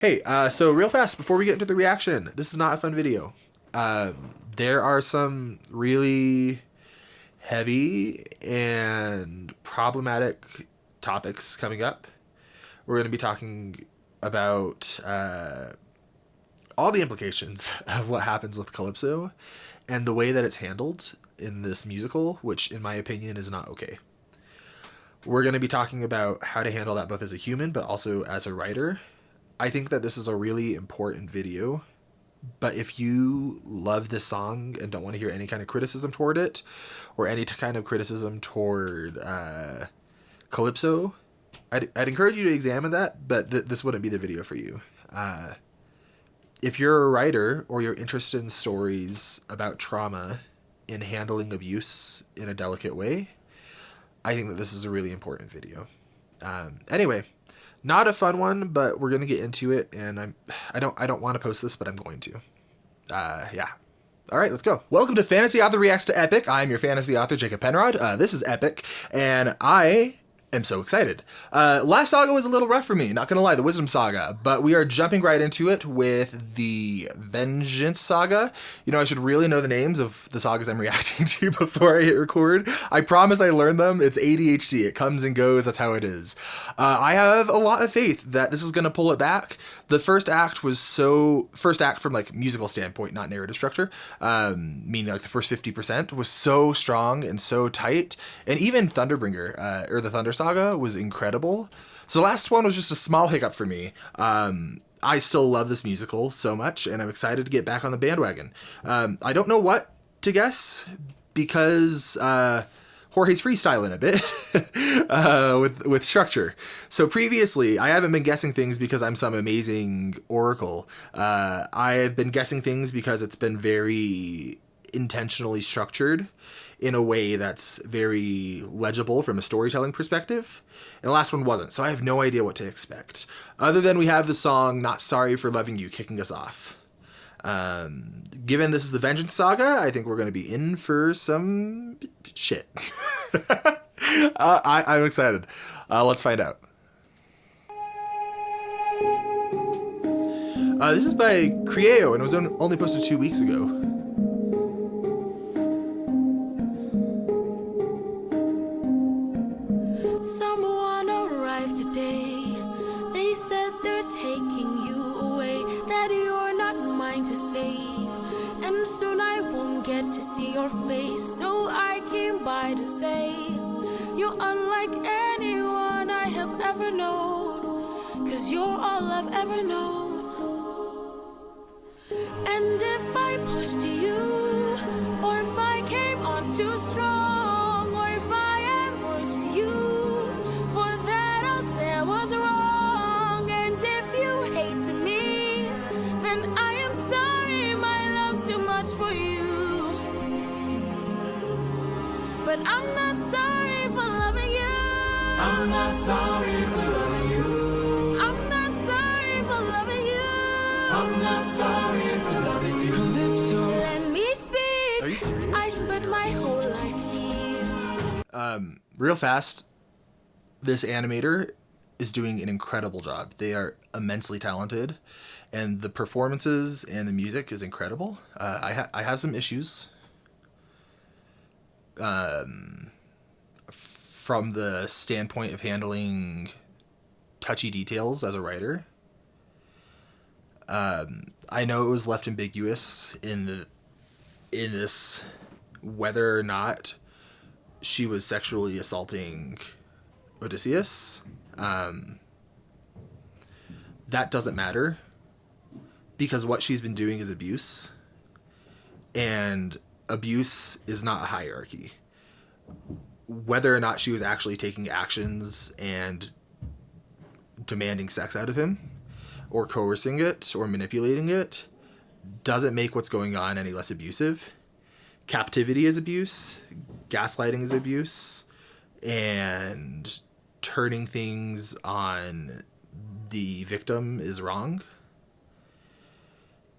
Hey, so real fast before we get into the reaction, this is not a fun video. There are some really heavy and problematic topics coming up. We're going to be talking about all the implications of what happens with Calypso and the way that it's handled in this musical, which, in my opinion, is not okay. We're going to be talking about how to handle that both as a human but also as a writer. I think that this is a really important video, but if you love this song and don't want to hear any kind of criticism toward it or any kind of criticism toward Calypso, I'd encourage you to examine that, but this wouldn't be the video for you. If you're a writer or you're interested in stories about trauma in handling abuse in a delicate way, I think that this is a really important video. Anyway, not a fun one, but we're gonna get into it, and I don't want to post this, but I'm going to. Yeah. All right, let's go. Welcome to Fantasy Author Reacts to Epic. I'm your fantasy author, Jacob Penrod. This is Epic, and I am so excited. Last saga was a little rough for me, not gonna lie, the Wisdom Saga, but we are jumping right into it with the Vengeance Saga. You know, I should really know the names of the sagas I'm reacting to before I hit record. I promise I learned them. It's ADHD. It comes and goes. That's how it is. I have a lot of faith that this is gonna pull it back. The first act from like musical standpoint, not narrative structure, meaning like the first 50% was so strong and so tight. And even Thunderbringer, or the Thunder Saga was incredible. So the last one was just a small hiccup for me. I still love this musical so much, and I'm excited to get back on the bandwagon. I don't know what to guess because Jorge's freestyling a bit with structure. So previously, I haven't been guessing things because I'm some amazing oracle. I have been guessing things because it's been very intentionally structured in a way that's very legible from a storytelling perspective. And the last one wasn't, so I have no idea what to expect. Other than we have the song Not Sorry for Loving You kicking us off. Given this is the Vengeance Saga, I think we're going to be in for some shit. I'm excited. Let's find out. This is by Crieo, and it was only posted 2 weeks ago. Someone arrived today. They said they're taking you away, that you're not mine to save. And soon I won't get to see your face, so I came by to say you're unlike anyone I have ever known, 'cause you're all I've ever known. And if I pushed you, or if I came on too strong, or if I ambushed you, for that I'll say I was wrong. And if you hate me, then I am sorry, my love's too much for you. But I'm not sorry for loving you. I'm not sorry for loving you. I'm not sorry for loving you. I'm not sorry for loving you. Calypso. Let me speak. Are you serious? I spent my whole life here. Real fast, this animator is doing an incredible job. They are immensely talented, and the performances and the music is incredible. I have some issues from the standpoint of handling touchy details as a writer. I know it was left ambiguous in this whether or not she was sexually assaulting Odysseus. That doesn't matter because what she's been doing is abuse, and abuse is not a hierarchy. Whether or not she was actually taking actions and demanding sex out of him or coercing it or manipulating it doesn't make what's going on any less abusive. Captivity is abuse, gaslighting is abuse, and turning things on the victim is wrong.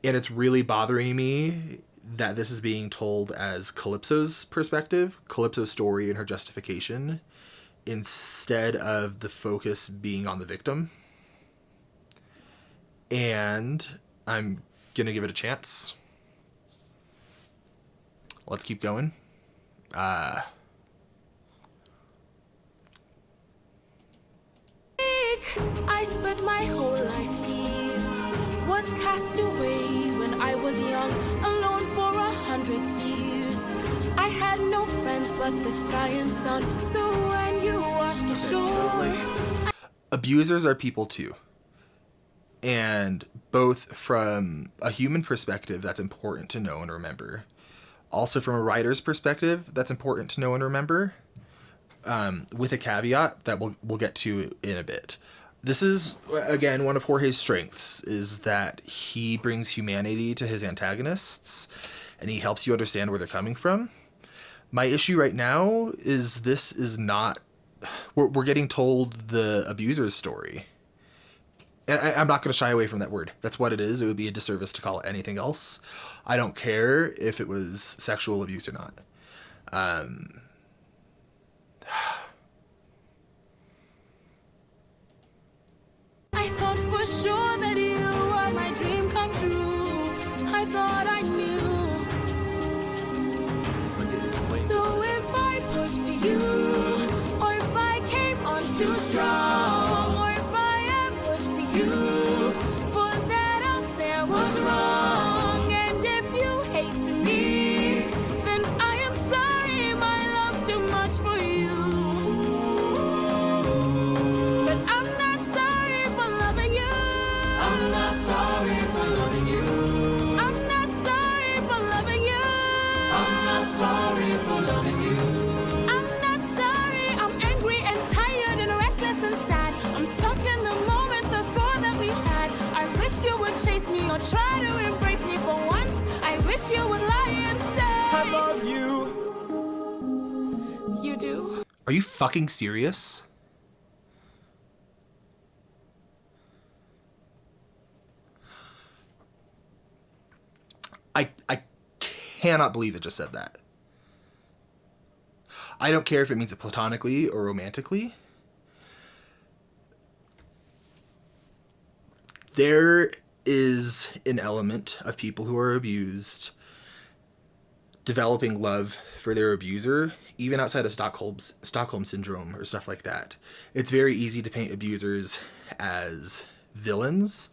And it's really bothering me that this is being told as Calypso's perspective, Calypso's story and her justification, instead of the focus being on the victim. and I'm gonna give it a chance. Let's keep going. I spent my whole life here, was cast away when I was young, alone for 100 years. I had no friends but the sky and sun, so when you washed ashore... Abusers are people too. And both from a human perspective, that's important to know and remember. Also from a writer's perspective, that's important to know and remember. With a caveat that we'll get to in a bit. This is, again, one of Jorge's strengths, is that he brings humanity to his antagonists, and he helps you understand where they're coming from. My issue right now is this is not... We're getting told the abuser's story. And I'm not going to shy away from that word. That's what it is. It would be a disservice to call it anything else. I don't care if it was sexual abuse or not. I thought for sure that you were my dream come true. I thought I knew. So if I pushed you, or if I came on too strong, or if I ambushed you, for that I'll say I was wrong. And if you hate me, then I am sorry, my love's too much for you. But I'm not sorry for loving you. I'm not sorry for loving you. I'm not sorry for loving you. I'm not sorry for loving you. I'm not sorry. I'm angry and tired and restless and sad. I'm stuck in the moments I swore that we had. I wish you would chase me or try to embrace me for once. I wish you would lie and say I love you. you do. Are you fucking serious? I cannot believe it just said that. I don't care if it means it platonically or romantically. There is an element of people who are abused developing love for their abuser, even outside of Stockholm syndrome or stuff like that. It's very easy to paint abusers as villains,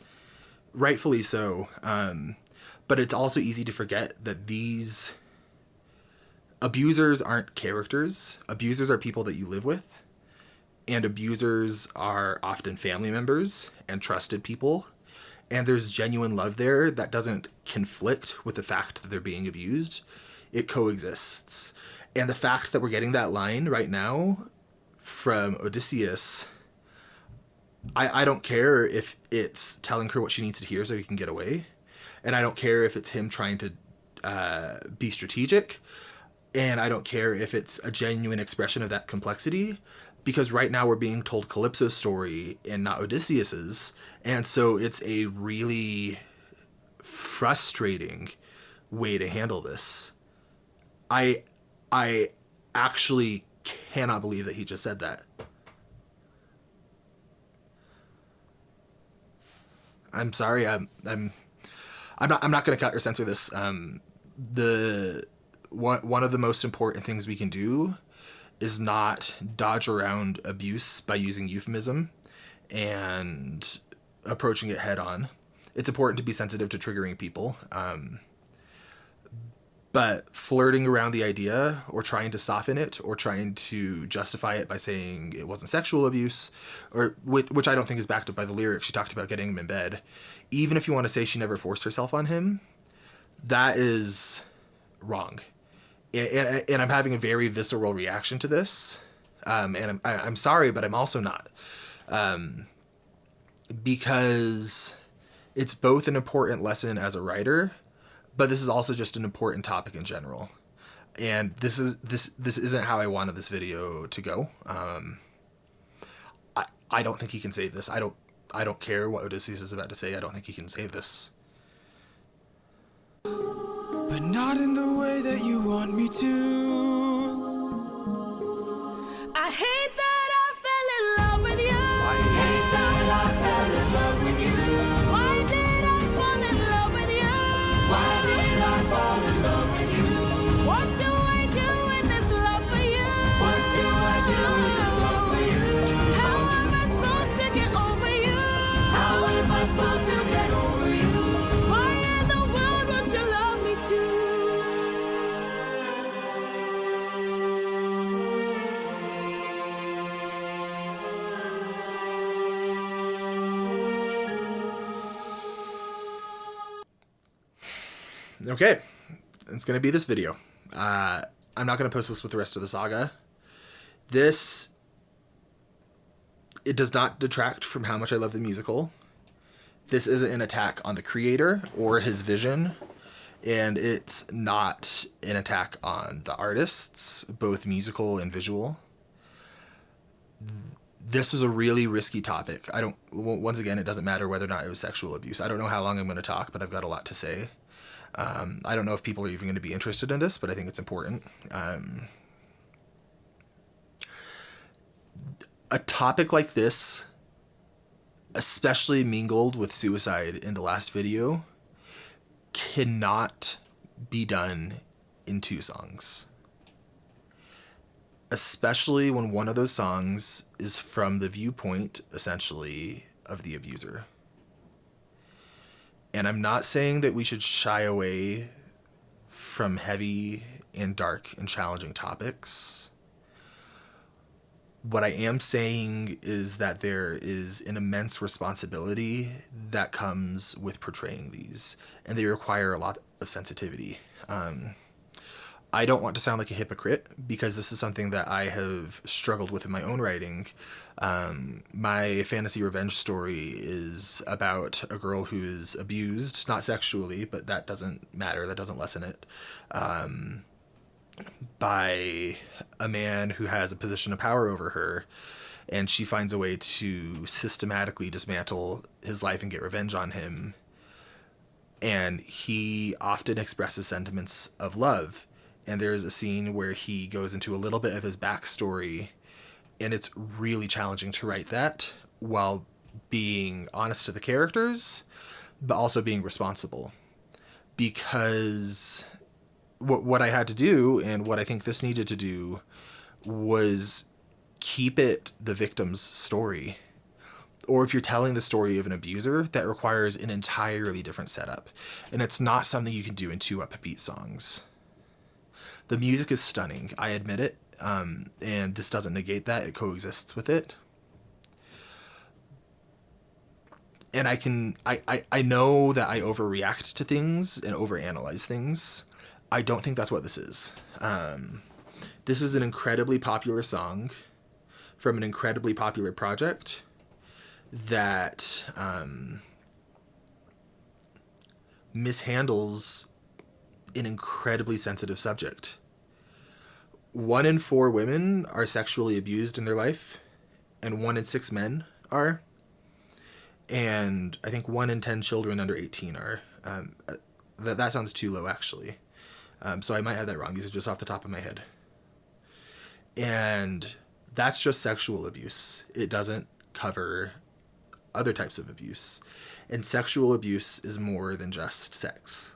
rightfully so. But it's also easy to forget that these abusers aren't characters. Abusers are people that you live with. And abusers are often family members and trusted people. And there's genuine love there that doesn't conflict with the fact that they're being abused. It coexists. And the fact that we're getting that line right now from Odysseus, I don't care if it's telling her what she needs to hear so he can get away. And I don't care if it's him trying to be strategic. And I don't care if it's a genuine expression of that complexity. Because right now we're being told Calypso's story and not Odysseus's. And so it's a really frustrating way to handle this. I actually cannot believe that he just said that. I'm sorry. I'm not going to cut or censor this. One of the most important things we can do is not dodge around abuse by using euphemism and approaching it head on. It's important to be sensitive to triggering people. But flirting around the idea or trying to soften it or trying to justify it by saying it wasn't sexual abuse, or which I don't think is backed up by the lyrics. She talked about getting him in bed. Even if you want to say she never forced herself on him, that is wrong. And I'm having a very visceral reaction to this. And I'm sorry, but I'm also not. Because it's both an important lesson as a writer, but this is also just an important topic in general. And this isn't how I wanted this video to go. I don't think he can save this. I don't care what Odysseus is about to say. I don't think he can save this. But not in the way that you want me to. I hate that I fell in love with you. I hate that I fell in love with you. Why did Okay, it's going to be this video. I'm not going to post this with the rest of the saga. It does not detract from how much I love the musical. This isn't an attack on the creator or his vision, and it's not an attack on the artists, both musical and visual. This was a really risky topic. Once again, it doesn't matter whether or not it was sexual abuse. I don't know how long I'm going to talk, but I've got a lot to say. I don't know if people are even going to be interested in this, but I think it's important. A topic like this, especially mingled with suicide in the last video, cannot be done in 2 songs. Especially when one of those songs is from the viewpoint, essentially, of the abuser. And I'm not saying that we should shy away from heavy and dark and challenging topics. What I am saying is that there is an immense responsibility that comes with portraying these, and they require a lot of sensitivity. I don't want to sound like a hypocrite, because this is something that I have struggled with in my own writing. My fantasy revenge story is about a girl who is abused, not sexually, but that doesn't matter, that doesn't lessen it, by a man who has a position of power over her, and she finds a way to systematically dismantle his life and get revenge on him. And he often expresses sentiments of love. And there's a scene where he goes into a little bit of his backstory, and it's really challenging to write that while being honest to the characters, but also being responsible. Because what I had to do, and what I think this needed to do, was keep it the victim's story. Or if you're telling the story of an abuser, that requires an entirely different setup. And it's not something you can do in 2 upbeat songs. The music is stunning, I admit it, and this doesn't negate that, it coexists with it. And I know that I overreact to things and overanalyze things. I don't think that's what this is. This is an incredibly popular song from an incredibly popular project that mishandles an incredibly sensitive subject. 1 in 4 women are sexually abused in their life, and 1 in 6 men are. And I think 1 in 10 children under 18 are. That sounds too low, actually. So I might have that wrong. These are just off the top of my head. And that's just sexual abuse. It doesn't cover other types of abuse. And sexual abuse is more than just sex.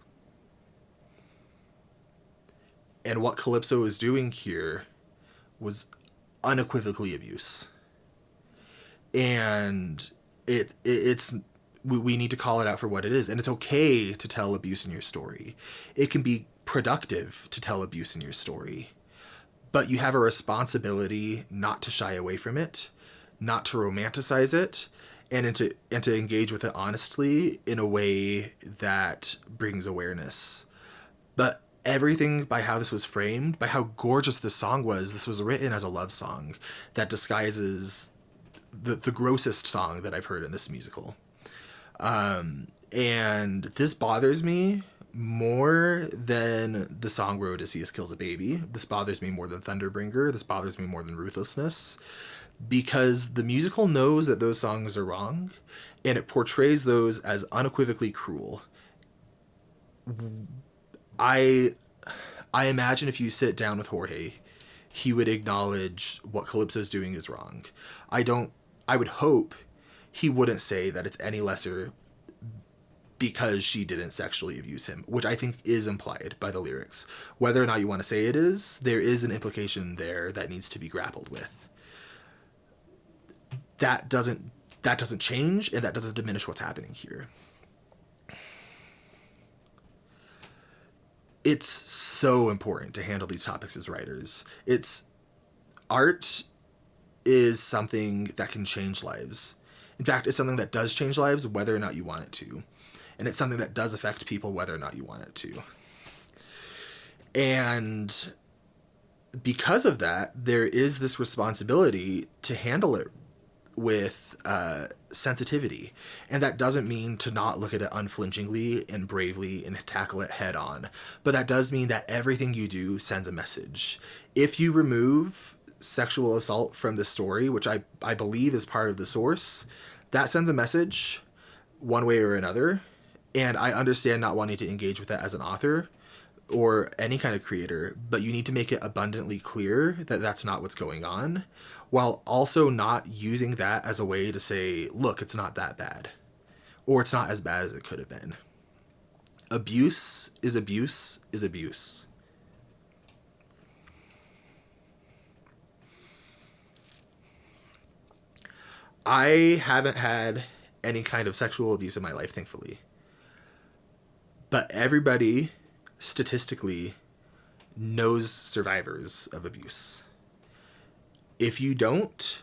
And what Calypso is doing here was unequivocally abuse. And we need to call it out for what it is. And it's okay to tell abuse in your story. It can be productive to tell abuse in your story. But you have a responsibility not to shy away from it, not to romanticize it, and to engage with it honestly in a way that brings awareness. But everything by how this was framed, by how gorgeous this song was, this was written as a love song that disguises the grossest song that I've heard in this musical. And this bothers me more than the song where Odysseus kills a baby. This bothers me more than Thunderbringer. This bothers me more than Ruthlessness. Because the musical knows that those songs are wrong, and it portrays those as unequivocally cruel. I imagine if you sit down with Jorge, he would acknowledge what Calypso's doing is wrong. I would hope he wouldn't say that it's any lesser because she didn't sexually abuse him, which I think is implied by the lyrics. Whether or not you want to say it is, there is an implication there that needs to be grappled with. That doesn't change, and that doesn't diminish what's happening here. It's so important to handle these topics as writers. Art is something that can change lives. In fact, it's something that does change lives whether or not you want it to. And it's something that does affect people whether or not you want it to. And because of that, there is this responsibility to handle it with sensitivity. And that doesn't mean to not look at it unflinchingly and bravely and tackle it head on. But that does mean that everything you do sends a message. If you remove sexual assault from the story, which I believe is part of the source, that sends a message one way or another. And I understand not wanting to engage with that as an author or any kind of creator, but you need to make it abundantly clear that that's not what's going on, while also not using that as a way to say, look, it's not that bad, or it's not as bad as it could have been. Abuse is abuse is abuse. I haven't had any kind of sexual abuse in my life, thankfully. But everybody, statistically, knows survivors of abuse. If you don't,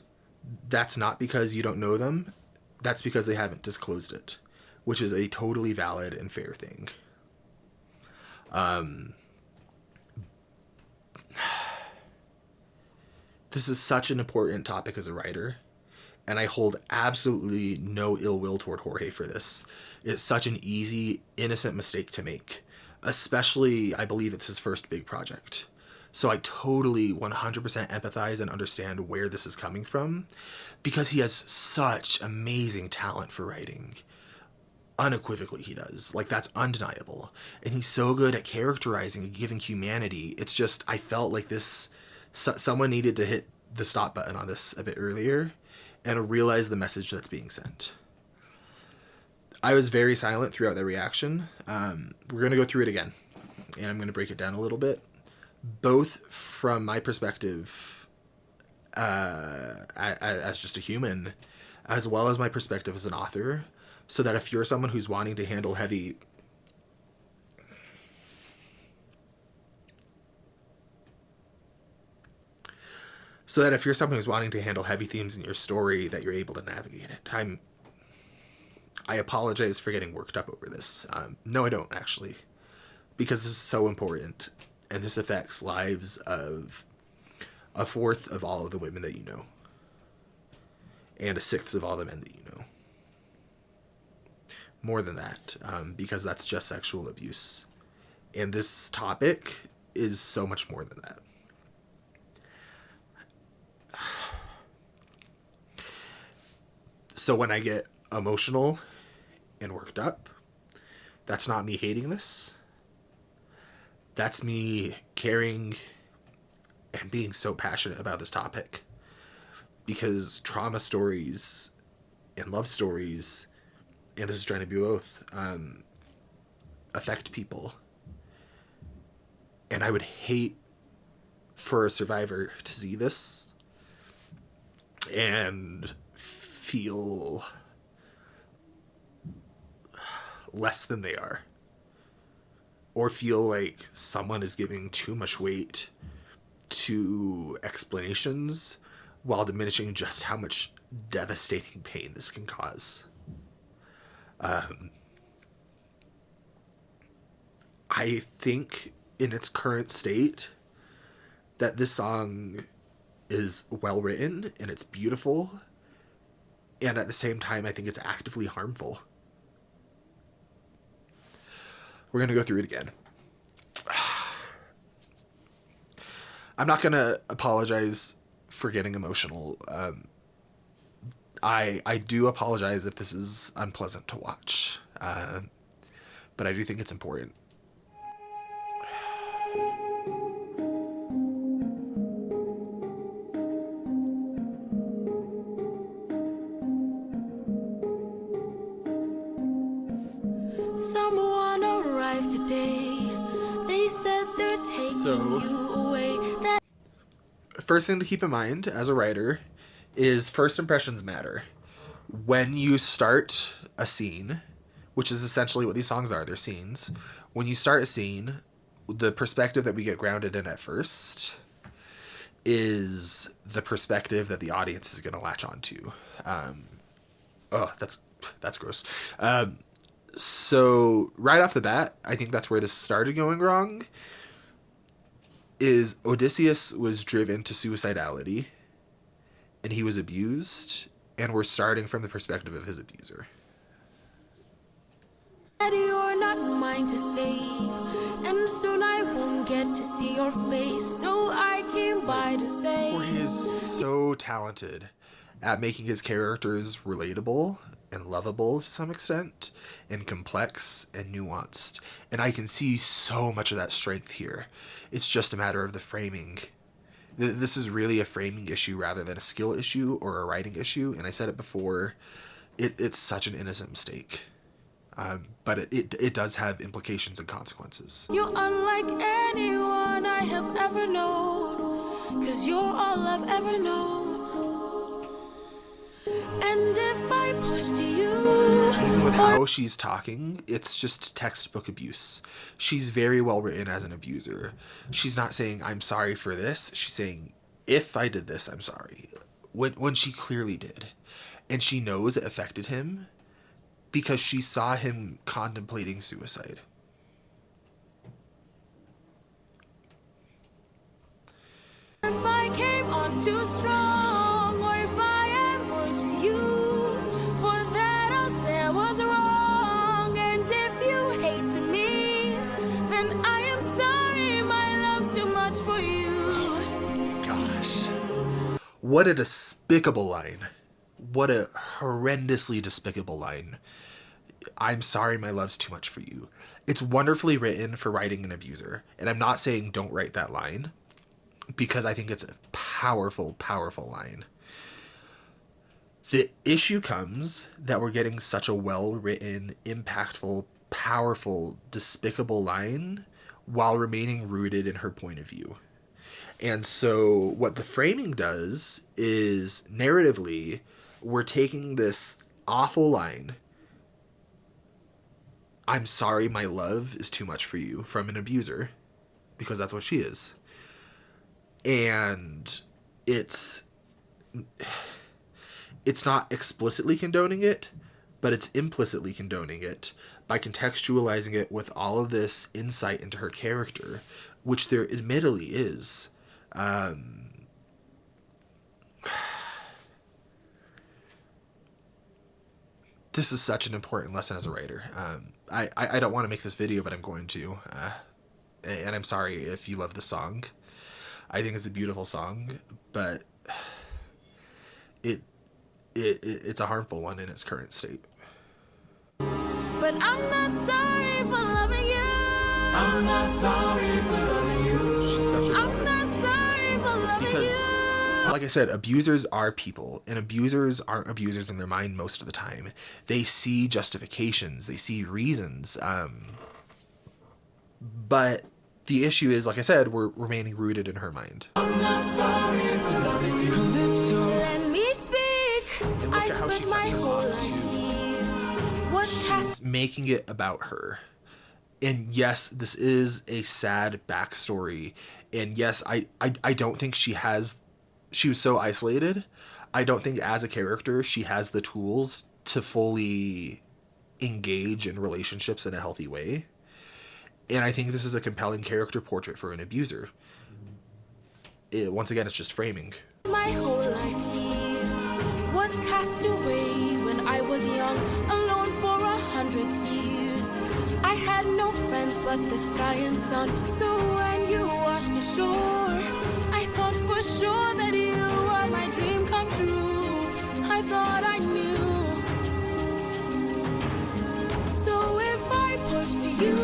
that's not because you don't know them. That's because they haven't disclosed it, which is a totally valid and fair thing. This is such an important topic as a writer, and I hold absolutely no ill will toward Jorge for this. It's such an easy, innocent mistake to make. Especially, I believe it's his first big project. So I totally 100% empathize and understand where this is coming from, because he has such amazing talent for writing. Unequivocally, he does. Like, that's undeniable. And he's so good at characterizing and giving humanity. It's just, I felt like this, someone needed to hit the stop button on this a bit earlier and realize the message that's being sent. I was very silent throughout the reaction. We're going to go through it again, and I'm going to break it down a little bit, both from my perspective as just a human, as well as my perspective as an author, so that if you're someone who's wanting to handle heavy... So that if you're someone who's wanting to handle heavy themes in your story, that you're able to navigate it. I apologize for getting worked up over this. No, I don't, actually. Because this is so important. And this affects lives of a fourth of all of the women that you know. And a sixth of all the men that you know. More than that, because that's just sexual abuse. And this topic is so much more than that. So when I get emotional and worked up, that's not me hating this. That's me caring and being so passionate about this topic. Because trauma stories and love stories, and this is trying to be both, affect people. And I would hate for a survivor to see this and feel less than they are, or feel like someone is giving too much weight to explanations while diminishing just how much devastating pain this can cause. I think in its current state that this song is well written and it's beautiful, and at the same time I think it's actively harmful. We're going to go through it again. I'm not going to apologize for getting emotional. I do apologize if this is unpleasant to watch. But I do think it's important. Someone arrived today. They said they're taking you away. First thing to keep in mind as a writer is first impressions matter. When you start a scene, which is essentially what these songs are, they're scenes. When you start a scene, the perspective that we get grounded in at first is the perspective that the audience is going to latch onto. That's gross. So right off the bat, I think that's where this started going wrong. Is Odysseus was driven to suicidality, and he was abused, and we're starting from the perspective of his abuser. That you're not mine to save, and soon I won't get to see your face, so I came by to say. Jorge is so talented at making his characters relatable and lovable to some extent, and complex and nuanced. And I can see so much of that strength here. It's just a matter of the framing. This is really a framing issue rather than a skill issue or a writing issue. And I said it before, it's such an innocent mistake. But it does have implications and consequences. You're unlike anyone I have ever known, 'cause you're all I've ever known. And if I pushed you, Even with how she's talking, it's just textbook abuse. She's very well written as an abuser. She's not saying, I'm sorry for this. She's saying, if I did this, I'm sorry. When she clearly did. And she knows it affected him because she saw him contemplating suicide. if I came on too strong, or if I ambushed you, for that I'll say I was wrong. And if you hate me, then I am sorry, my love's too much for you. Gosh. What a despicable line. What a horrendously despicable line. I'm sorry, my love's too much for you. It's wonderfully written for writing an abuser. And I'm not saying don't write that line, because I think it's a powerful, powerful line. The issue comes that we're getting such a well-written, impactful, powerful, despicable line while remaining rooted in her point of view. And so what the framing does is, narratively, we're taking this awful line, I'm sorry, my love is too much for you, from an abuser, because that's what she is. And it's not explicitly condoning it, but it's implicitly condoning it by contextualizing it with all of this insight into her character, which there admittedly is. This is such an important lesson as a writer. I don't want to make this video, but I'm going to. And I'm sorry if you love the song. I think it's a beautiful song, but it's a harmful one in its current state. But I'm not sorry for loving you. I'm not sorry for loving you. She's such a I'm not sorry for loving because, you. like I said, abusers are people, and abusers aren't abusers in their mind most of the time. They see justifications, they see reasons. But the issue is, like I said, we're remaining rooted in her mind. I'm not sorry for loving you. Calypso. Let me speak. And look I at how she spent my cuts it whole off, life too. here. Was cast. Making it about her. And yes, this is a sad backstory. And yes, I don't think she was so isolated. I don't think as a character she has the tools to fully engage in relationships in a healthy way. And I think this is a compelling character portrait for an abuser. Once again, it's just framing. My whole life here was cast away when I was young, alone for 100 years. I had no friends but the sky and sun. So when you washed ashore, I thought for sure that you were my dream come true. I thought I knew. So if I pushed you,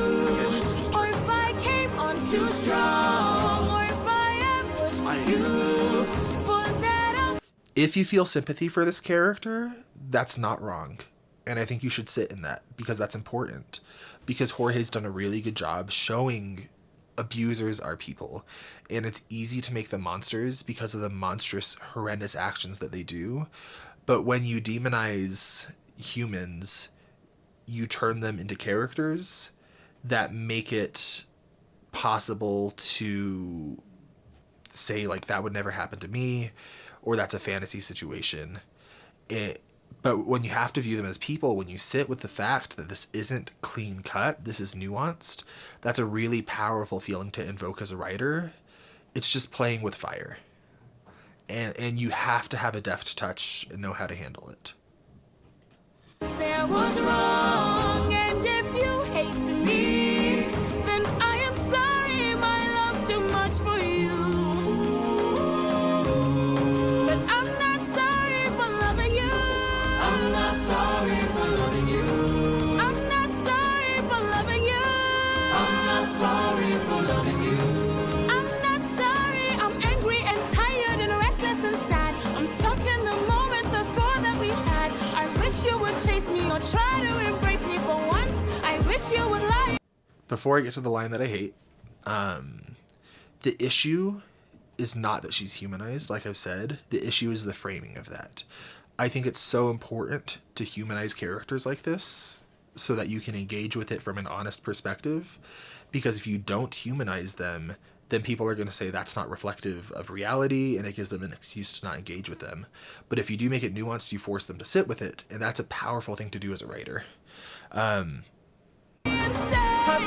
or if I came on too strong, or if I ambushed you, for that I'll. If you feel sympathy for this character, that's not wrong. And I think you should sit in that, because that's important. Because Jorge's done a really good job showing abusers are people. And it's easy to make them monsters because of the monstrous, horrendous actions that they do. But when you demonize humans, you turn them into characters that make it possible to say, like, that would never happen to me, or that's a fantasy situation. But when you have to view them as people, when you sit with the fact that this isn't clean cut, this is nuanced, that's a really powerful feeling to invoke as a writer. It's just playing with fire. And you have to have a deft touch and know how to handle it. Say I was wrong, and if you hate me, then I am sorry. My love's too much for you. But I'm not sorry for loving you. I'm not sorry for loving you. I'm not sorry for loving you. I'm not sorry for loving you. I'm not sorry. I'm angry and tired and restless and sad. I'm stuck in the moments I swore that we had. I wish you would chase me or try to embrace me for once. I wish you would lie. Before I get to the line that I hate, the issue is not that she's humanized, like I've said. The issue is the framing of that. I think it's so important to humanize characters like this so that you can engage with it from an honest perspective. Because if you don't humanize them, then people are going to say that's not reflective of reality, and it gives them an excuse to not engage with them. But if you do make it nuanced, you force them to sit with it, and that's a powerful thing to do as a writer. I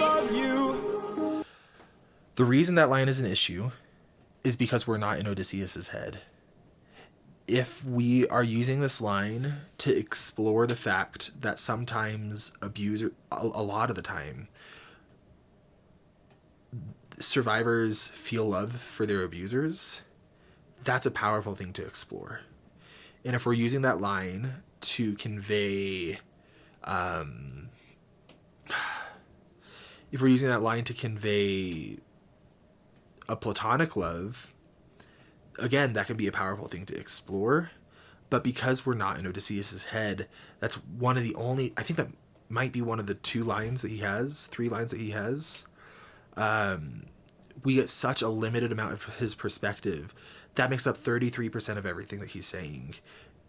love you. The reason that line is an issue is because we're not in Odysseus's head. If we are using this line to explore the fact that sometimes a lot of the time, survivors feel love for their abusers, that's a powerful thing to explore. And if we're using that line to convey, a platonic love, again, that can be a powerful thing to explore. But because we're not in Odysseus's head, that's one of the only, I think that might be one of the 3 lines that he has. We get such a limited amount of his perspective. That makes up 33% of everything that he's saying.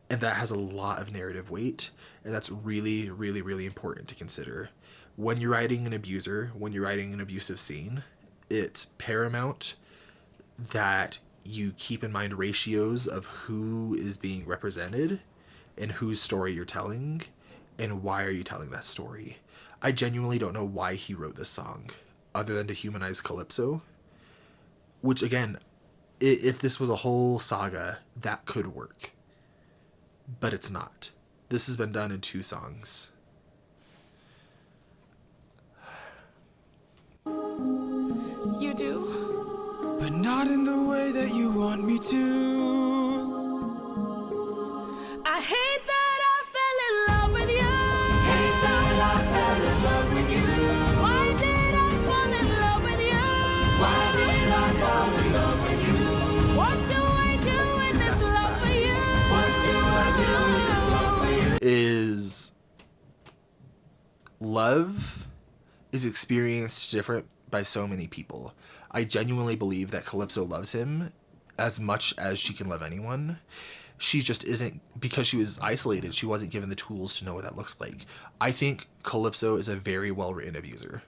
And that has a lot of narrative weight. And that's really, really, really important to consider. When you're writing an abuser, when you're writing an abusive scene, it's paramount that you keep in mind ratios of who is being represented and whose story you're telling and why are you telling that story. I genuinely don't know why he wrote this song other than to humanize Calypso, which again, if this was a whole saga, that could work. But it's not. This has been done in 2 songs. You do? But not in the way that you want me to. I hate that I fell in love with you. Hate that I fell in love with you. Why did I fall in love with you? Why did I fall in love with you? What do I do with this love for you? What do I do with this love for you? Is love is experienced different by so many people. I genuinely believe that Calypso loves him as much as she can love anyone. She just isn't, because she was isolated, she wasn't given the tools to know what that looks like. I think Calypso is a very well-written abuser.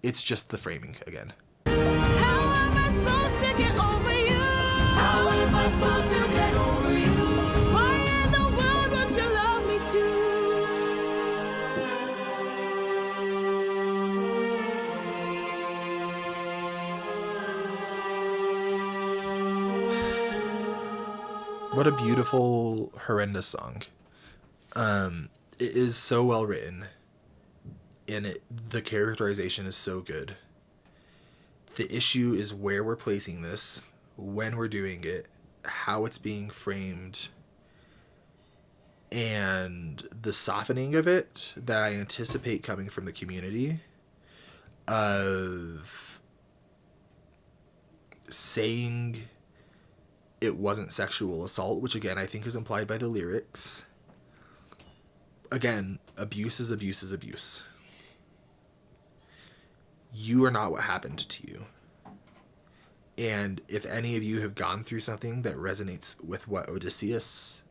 It's just the framing again. How am I supposed to get over you? How am I supposed to get over you? Why in the world won't you love me too? What a beautiful, horrendous song. It is so well written, and the characterization is so good. The issue is where we're placing this, when we're doing it, how it's being framed, and the softening of it that I anticipate coming from the community of saying it wasn't sexual assault, which again I think is implied by the lyrics. Again, abuse is abuse is abuse. You are not what happened to you. And if any of you have gone through something that resonates with what Odysseus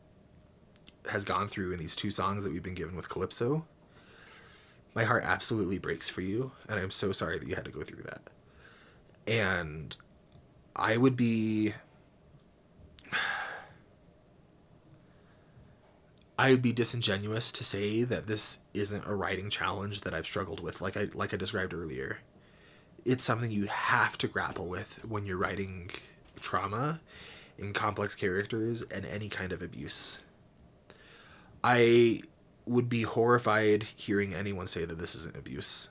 has gone through in these 2 songs that we've been given with Calypso, my heart absolutely breaks for you, and I'm so sorry that you had to go through that. And I would be I would be disingenuous to say that this isn't a writing challenge that I've struggled with, like I described earlier. It's something you have to grapple with when you're writing trauma and complex characters and any kind of abuse. I would be horrified hearing anyone say that this isn't abuse.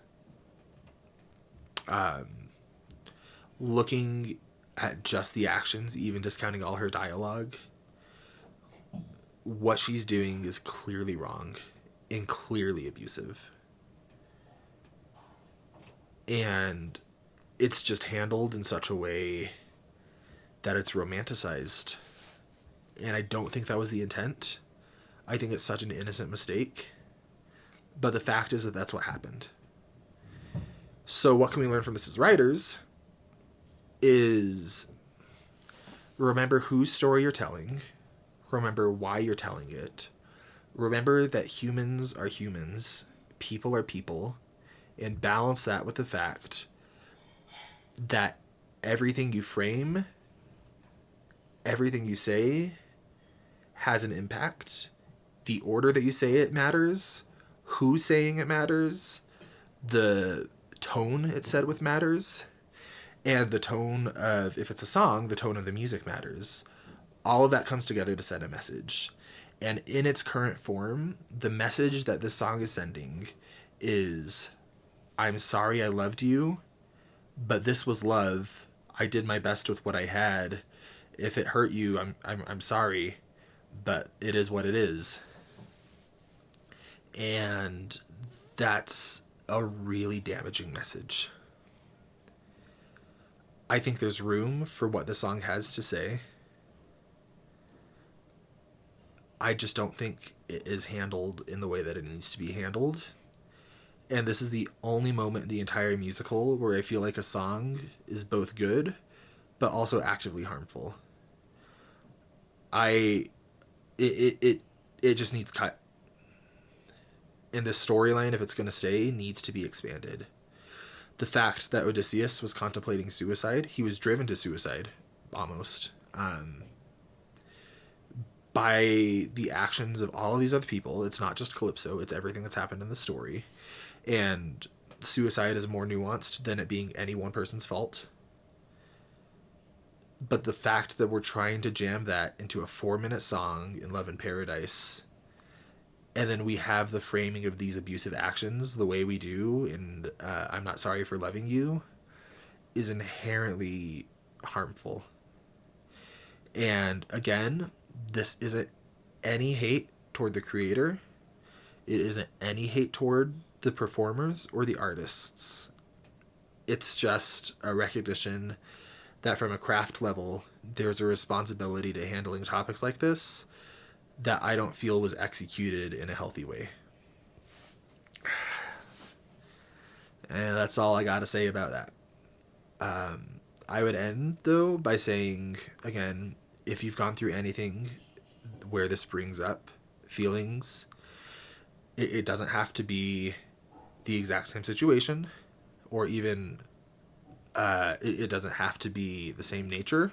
Looking at just the actions, even discounting all her dialogue, what she's doing is clearly wrong and clearly abusive. And it's just handled in such a way that it's romanticized. And I don't think that was the intent. I think it's such an innocent mistake. But the fact is that that's what happened. So what can we learn from this as writers is remember whose story you're telling. Remember why you're telling it. Remember that humans are humans. People are people. And balance that with the fact that everything you frame, everything you say has an impact. The order that you say it matters. Who's saying it matters. The tone it's said with matters. And the tone of, if it's a song, the tone of the music matters. All of that comes together to send a message. And in its current form, the message that this song is sending is, I'm sorry I loved you, but this was love. I did my best with what I had. If it hurt you, I'm sorry, but it is what it is. And that's a really damaging message. I think there's room for what the song has to say. I just don't think it is handled in the way that it needs to be handled. And this is the only moment in the entire musical where I feel like a song is both good, but also actively harmful. It just needs cut. And this storyline, if it's going to stay, needs to be expanded. The fact that Odysseus was contemplating suicide, he was driven to suicide, almost, by the actions of all of these other people. It's not just Calypso, it's everything that's happened in the story. And suicide is more nuanced than it being any one person's fault. But the fact that we're trying to jam that into a 4-minute song in Love in Paradise, and then we have the framing of these abusive actions the way we do in I'm Not Sorry for Loving You, is inherently harmful. And again, this isn't any hate toward the creator. It isn't any hate toward the performers or the artists. It's just a recognition that from a craft level, there's a responsibility to handling topics like this that I don't feel was executed in a healthy way. And that's all I got to say about that. I would end, though, by saying, again, if you've gone through anything where this brings up feelings, it doesn't have to be the exact same situation, or even it doesn't have to be the same nature.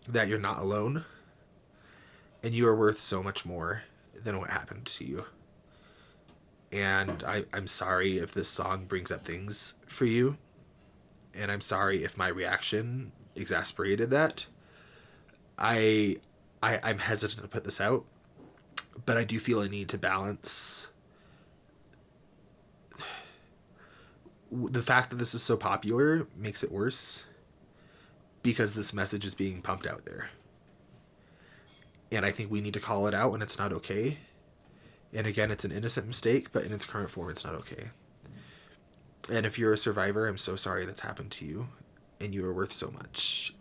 That you're not alone, and you are worth so much more than what happened to you. And I'm sorry if this song brings up things for you, and I'm sorry if my reaction exasperated that. I'm hesitant to put this out, but I do feel a need to balance the fact that this is so popular makes it worse, because this message is being pumped out there. And I think we need to call it out when it's not okay. And again, it's an innocent mistake, but in its current form, it's not okay. And if you're a survivor, I'm so sorry that's happened to you. And you are worth so much.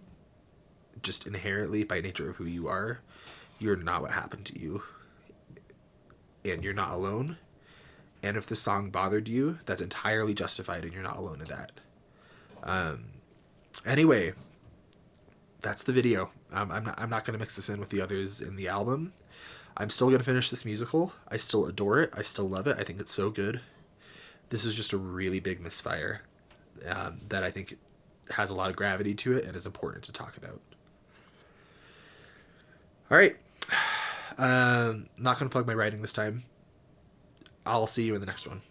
Just inherently, by nature of who you are, you're not what happened to you. And you're not alone. And if the song bothered you, that's entirely justified, and you're not alone in that. Anyway, that's the video. I'm not going to mix this in with the others in the album. I'm still going to finish this musical. I still adore it. I still love it. I think it's so good. This is just a really big misfire that I think has a lot of gravity to it and is important to talk about. All right. Not going to plug my writing this time. I'll see you in the next one.